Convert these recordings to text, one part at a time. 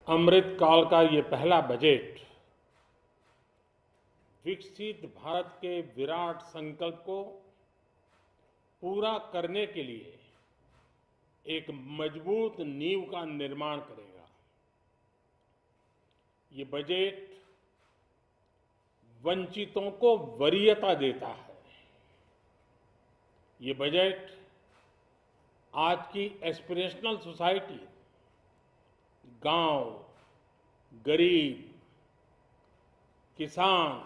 अमृत काल का ये पहला बजट विकसित भारत के विराट संकल्प को पूरा करने के लिए एक मजबूत नींव का निर्माण करेगा। ये बजट वंचितों को वरीयता देता है। ये बजट आज की एस्पिरेशनल सोसाइटी, गांव, गरीब, किसान,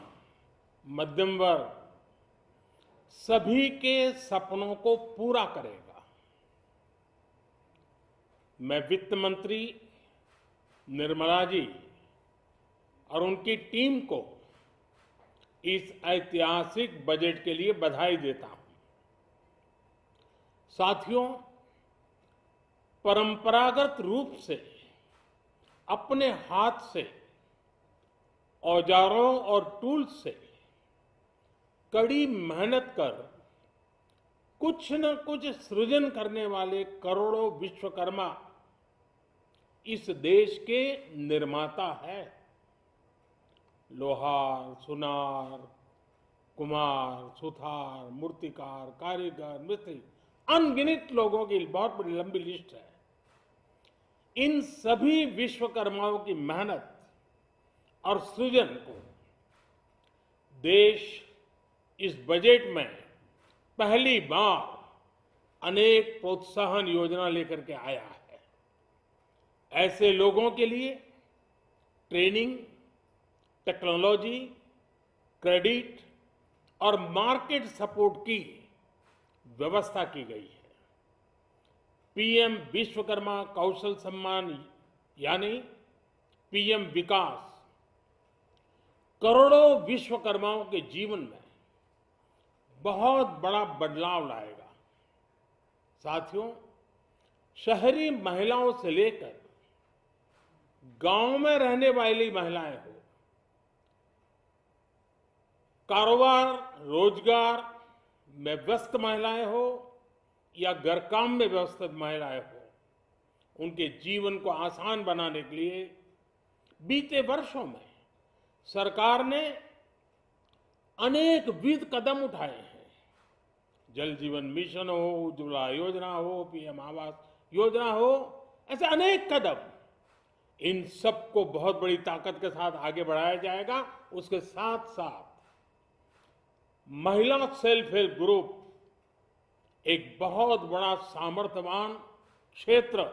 मध्यम वर्ग सभी के सपनों को पूरा करेगा। मैं वित्त मंत्री निर्मला जी और उनकी टीम को इस ऐतिहासिक बजट के लिए बधाई देता हूं। साथियों, परंपरागत रूप से अपने हाथ से औजारों और टूल्स से कड़ी मेहनत कर कुछ न कुछ सृजन करने वाले करोड़ों विश्वकर्मा इस देश के निर्माता है। लोहार, सुनार, कुम्हार, सुथार, मूर्तिकार, कारीगर, मिस्त्री, अनगिनत लोगों की बहुत बड़ी लंबी लिस्ट है। इन सभी विश्वकर्माओं की मेहनत और सृजन को देश इस बजट में पहली बार अनेक प्रोत्साहन योजना लेकर के आया है। ऐसे लोगों के लिए ट्रेनिंग, टेक्नोलॉजी, क्रेडिट और मार्केट सपोर्ट की व्यवस्था की गई है। पीएम विश्वकर्मा कौशल सम्मान यानी पीएम विकास करोड़ों विश्वकर्माओं के जीवन में बहुत बड़ा बदलाव लाएगा। साथियों, शहरी महिलाओं से लेकर गांव में रहने वाली महिलाएं हो, कारोबार रोजगार में व्यस्त महिलाएं हो या घर काम में व्यस्त महिलाएं हो, उनके जीवन को आसान बनाने के लिए बीते वर्षों में सरकार ने अनेक विध कदम उठाए हैं। जल जीवन मिशन हो, उज्ज्वला योजना हो, पीएम आवास योजना हो, ऐसे अनेक कदम। इन सबको बहुत बड़ी ताकत के साथ आगे बढ़ाया जाएगा। उसके साथ साथ महिला सेल्फ हेल्प ग्रुप एक बहुत बड़ा सामर्थ्यवान क्षेत्र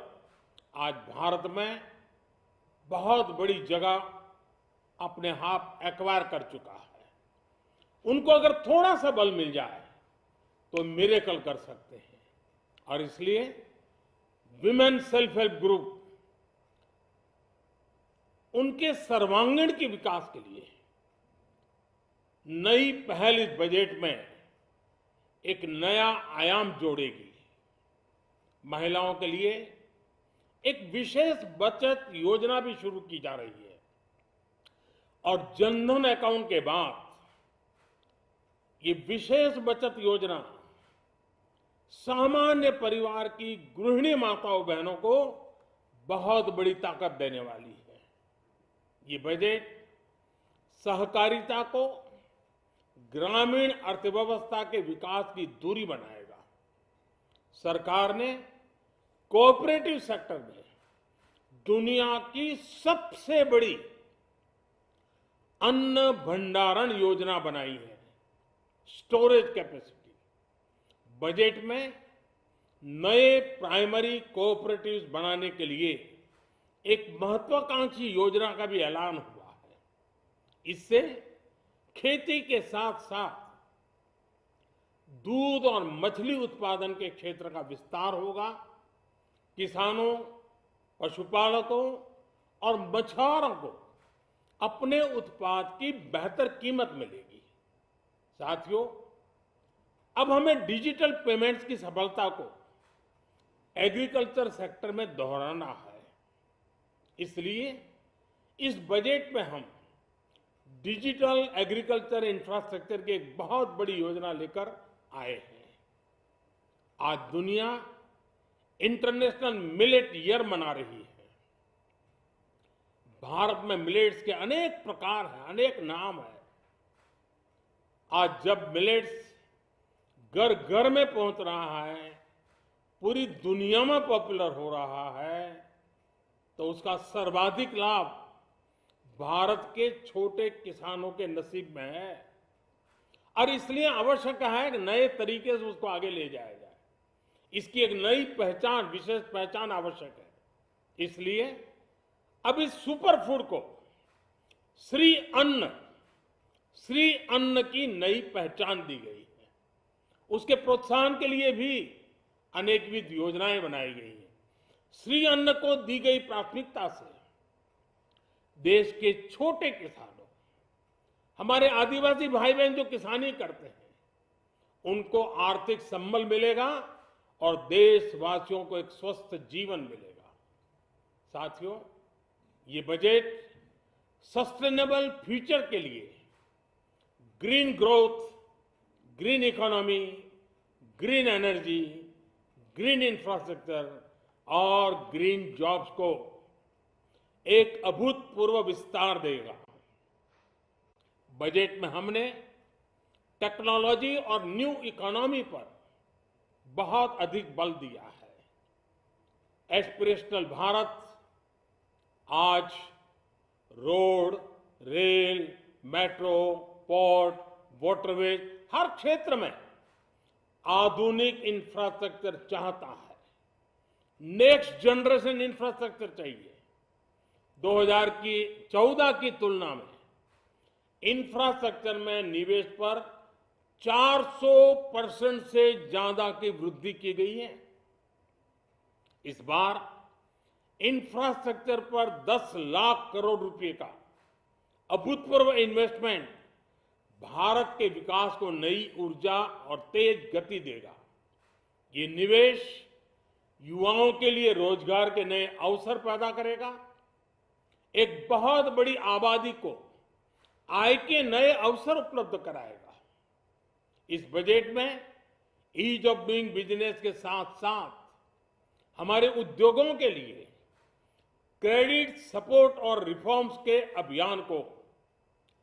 आज भारत में बहुत बड़ी जगह अपने हाथ एक्वायर कर चुका है। उनको अगर थोड़ा सा बल मिल जाए तो मिरेकल कर सकते हैं। और इसलिए विमेन सेल्फ हेल्प ग्रुप उनके सर्वांगीण के विकास के लिए नई पहल इस बजट में एक नया आयाम जोड़ेगी। महिलाओं के लिए एक विशेष बचत योजना भी शुरू की जा रही है और जनधन अकाउंट के बाद ये विशेष बचत योजना सामान्य परिवार की गृहिणी माताओं बहनों को बहुत बड़ी ताकत देने वाली है। ये बजट सहकारिता को ग्रामीण अर्थव्यवस्था के विकास की धुरी बनाएगा। सरकार ने कोऑपरेटिव सेक्टर में दुनिया की सबसे बड़ी अन्न भंडारण योजना बनाई है, स्टोरेज कैपेसिटी। बजट में नए प्राइमरी कोऑपरेटिव्स बनाने के लिए एक महत्वाकांक्षी योजना का भी ऐलान हुआ है। इससे खेती के साथ साथ दूध और मछली उत्पादन के क्षेत्र का विस्तार होगा। किसानों, पशुपालकों और मछुआरों को अपने उत्पाद की बेहतर कीमत मिलेगी। साथियों, अब हमें डिजिटल पेमेंट्स की सफलता को एग्रीकल्चर सेक्टर में दोहराना है। इसलिए इस बजट में हम डिजिटल एग्रीकल्चर इंफ्रास्ट्रक्चर की एक बहुत बड़ी योजना लेकर आए हैं। आज दुनिया इंटरनेशनल मिलेट ईयर मना रही है। भारत में मिलेट्स के अनेक प्रकार हैं, अनेक नाम है। आज जब मिलेट्स घर घर में पहुंच रहा है, पूरी दुनिया में पॉपुलर हो रहा है, तो उसका सर्वाधिक लाभ भारत के छोटे किसानों के नसीब में है। और इसलिए आवश्यक है कि नए तरीके से उसको आगे ले जाया जाए। इसकी एक नई पहचान, विशेष पहचान आवश्यक है। इसलिए अब इस सुपर फूड को श्री अन्न की नई पहचान दी गई है। उसके प्रोत्साहन के लिए भी अनेकविध योजनाएं बनाई गई हैं। श्री अन्न को दी गई प्राथमिकता से देश के छोटे किसानों, हमारे आदिवासी भाई बहन जो किसानी करते हैं, उनको आर्थिक संबल मिलेगा और देशवासियों को एक स्वस्थ जीवन मिलेगा। साथियों, ये बजट सस्टेनेबल फ्यूचर के लिए green growth, green economy, green energy, green infrastructure और ग्रीन जॉब्स को एक अभूतपूर्व विस्तार देगा। बजट में हमने टेक्नोलॉजी और न्यू इकोनॉमी पर बहुत अधिक बल दिया है। एस्पिरेशनल भारत आज road, rail, metro, port, waterways, हर क्षेत्र में आधुनिक इंफ्रास्ट्रक्चर चाहता है। नेक्स्ट जनरेशन इंफ्रास्ट्रक्चर चाहिए। 2014 की तुलना में इंफ्रास्ट्रक्चर में निवेश पर 400% से ज्यादा की वृद्धि की गई है। इस बार इंफ्रास्ट्रक्चर पर 10 लाख करोड़ रुपए का अभूतपूर्व इन्वेस्टमेंट भारत के विकास को नई ऊर्जा और तेज गति देगा। ये निवेश युवाओं के लिए रोजगार के नए अवसर पैदा करेगा, एक बहुत बड़ी आबादी को आय के नए अवसर उपलब्ध कराएगा। इस बजट में ईज ऑफ डूइंग बिजनेस के साथ साथ हमारे उद्योगों के लिए क्रेडिट सपोर्ट और रिफॉर्म्स के अभियान को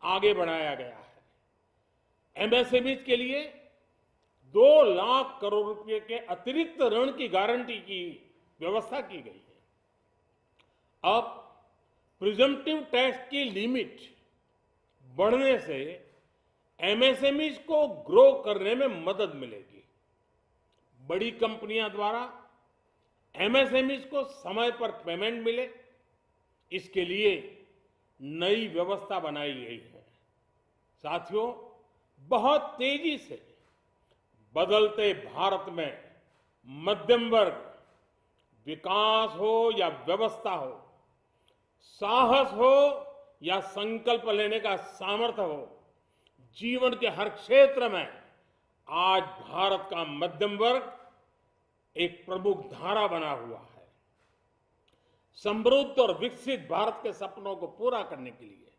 आगे बढ़ाया गया है। एमएसएमई के लिए 2 लाख करोड़ रुपए के अतिरिक्त ऋण की गारंटी की व्यवस्था की गई है। अब प्रिजम्पटिव टैक्स की लिमिट बढ़ने से एमएसएमई को ग्रो करने में मदद मिलेगी। बड़ी कंपनियां द्वारा एमएसएमई को समय पर पेमेंट मिले, इसके लिए नई व्यवस्था बनाई गई है। साथियों, बहुत तेजी से बदलते भारत में मध्यम वर्ग, विकास हो या व्यवस्था हो, साहस हो या संकल्प लेने का सामर्थ्य हो, जीवन के हर क्षेत्र में आज भारत का मध्यम वर्ग एक प्रमुख धारा बना हुआ है। समृद्ध और विकसित भारत के सपनों को पूरा करने के लिए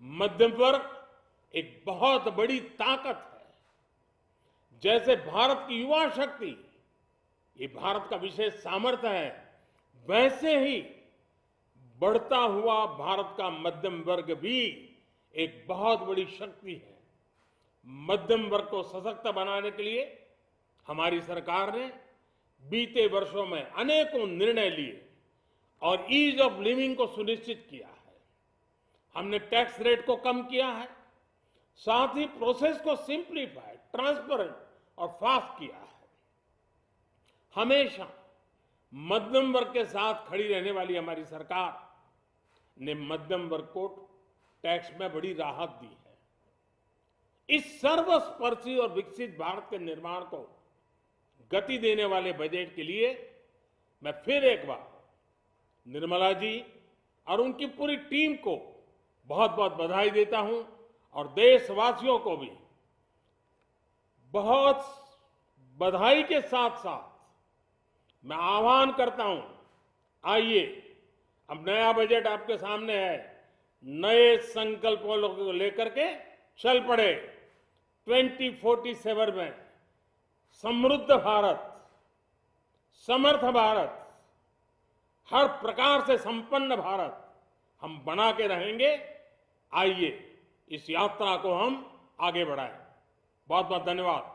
मध्यम वर्ग एक बहुत बड़ी ताकत है। जैसे भारत की युवा शक्ति ये भारत का विशेष सामर्थ्य है, वैसे ही बढ़ता हुआ भारत का मध्यम वर्ग भी एक बहुत बड़ी शक्ति है। मध्यम वर्ग को सशक्त बनाने के लिए हमारी सरकार ने बीते वर्षों में अनेकों निर्णय लिए और ईज ऑफ लिविंग को सुनिश्चित किया है। हमने टैक्स रेट को कम किया है, साथ ही प्रोसेस को सिंप्लीफाई, ट्रांसपेरेंट और फास्ट किया है। हमेशा मध्यम वर्ग के साथ खड़ी रहने वाली हमारी सरकार ने मध्यम वर्ग को टैक्स में बड़ी राहत दी है। इस सर्वस्पर्शी और विकसित भारत के निर्माण को गति देने वाले बजट के लिए मैं फिर एक बार निर्मला जी और उनकी पूरी टीम को बहुत बहुत बधाई देता हूं और देशवासियों को भी बहुत बधाई के साथ साथ मैं आह्वान करता हूं, आइए अब नया बजट आपके सामने है, नए संकल्पों को लेकर के चल पड़े। 2047 में समृद्ध भारत, समर्थ भारत, हर प्रकार से संपन्न भारत हम बना के रहेंगे। आइए इस यात्रा को हम आगे बढ़ाएं। बहुत बहुत धन्यवाद।